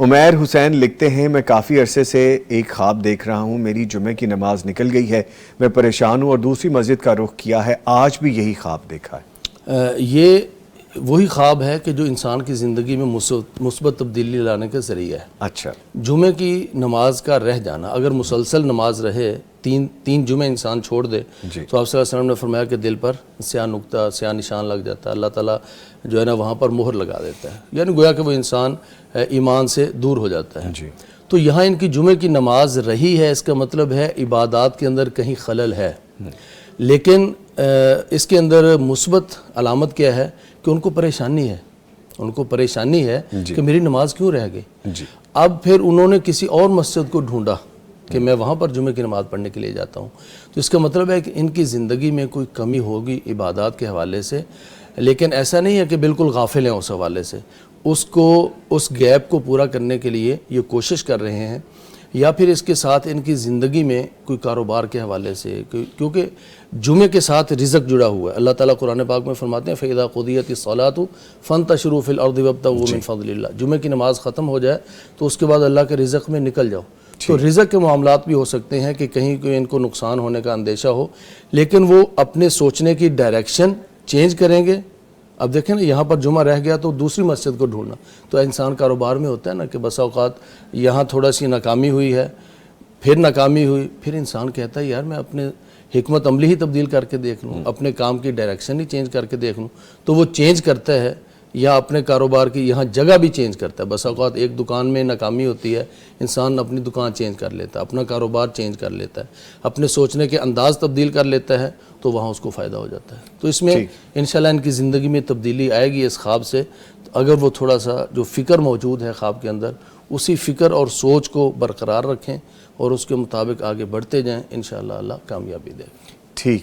عمیر حسین لکھتے ہیں، میں کافی عرصے سے ایک خواب دیکھ رہا ہوں، میری جمعہ کی نماز نکل گئی ہے، میں پریشان ہوں اور دوسری مسجد کا رخ کیا ہے، آج بھی یہی خواب دیکھا ہے۔ یہ وہی خواب ہے کہ جو انسان کی زندگی میں مثبت تبدیلی لانے کا ذریعہ ہے۔ اچھا، جمعے کی نماز کا رہ جانا، اگر مسلسل نماز رہے، تین جمعے انسان چھوڑ دے جی، تو آپ صلی اللہ علیہ وسلم نے فرمایا کہ دل پر سیاہ نقطہ، سیاہ نشان لگ جاتا ہے، اللہ تعالیٰ جو ہے نا وہاں پر مہر لگا دیتا ہے، یعنی گویا کہ وہ انسان ایمان سے دور ہو جاتا ہے۔ جی، تو یہاں ان کی جمعے کی نماز رہی ہے، اس کا مطلب ہے عبادات کے اندر کہیں خلل ہے، لیکن اس کے اندر مثبت علامت کیا ہے کہ ان کو پریشانی ہے، ان کو پریشانی ہے کہ میری نماز کیوں رہ گئی۔ جی، اب پھر انہوں نے کسی اور مسجد کو ڈھونڈا کہ میں وہاں پر جمعے کی نماز پڑھنے کے لیے جاتا ہوں، تو اس کا مطلب ہے کہ ان کی زندگی میں کوئی کمی ہوگی عبادات کے حوالے سے، لیکن ایسا نہیں ہے کہ بالکل غافل ہیں اس حوالے سے، اس گیپ کو پورا کرنے کے لیے یہ کوشش کر رہے ہیں، یا پھر اس کے ساتھ ان کی زندگی میں کوئی کاروبار کے حوالے سے، کیونکہ جمعے کے ساتھ رزق جڑا ہوا ہے۔ اللہ تعالیٰ قرآن پاک میں فرماتے ہیں فَإِذَا قُضِيَتِ الصَّلَاةُ فَانتَشِرُوا فِي الْأَرْضِ وَابْتَغُوا مِن فَضْلِ اللَّهِ۔ جمعے کی نماز ختم ہو جائے تو اس کے بعد اللہ کے رزق میں نکل جاؤ۔ تو رزق کے معاملات بھی ہو سکتے ہیں کہ کہیں کوئی ان کو نقصان ہونے کا اندیشہ ہو، لیکن وہ اپنے سوچنے کی ڈائریکشن چینج کریں گے۔ اب دیکھیں نا، یہاں پر جمعہ رہ گیا تو دوسری مسجد کو ڈھونڈنا، تو انسان کاروبار میں ہوتا ہے نا کہ بسا اوقات یہاں تھوڑا سی ناکامی ہوئی ہے، پھر ناکامی ہوئی، پھر انسان کہتا ہے یار میں اپنے حکمت عملی ہی تبدیل کر کے دیکھ لوں، اپنے کام کی ڈائریکشن ہی چینج کر کے دیکھ لوں، تو وہ چینج کرتا ہے، یا اپنے کاروبار کی یہاں جگہ بھی چینج کرتا ہے۔ بس اوقات ایک دکان میں ناکامی ہوتی ہے، انسان اپنی دکان چینج کر لیتا ہے، اپنا کاروبار چینج کر لیتا ہے، اپنے سوچنے کے انداز تبدیل کر لیتا ہے، تو وہاں اس کو فائدہ ہو جاتا ہے۔ تو اس میں انشاءاللہ ان کی زندگی میں تبدیلی آئے گی اس خواب سے، اگر وہ تھوڑا سا جو فکر موجود ہے خواب کے اندر، اسی فکر اور سوچ کو برقرار رکھیں اور اس کے مطابق آگے بڑھتے جائیں، انشاءاللہ اللہ کامیابی دے گا۔ ٹھیک۔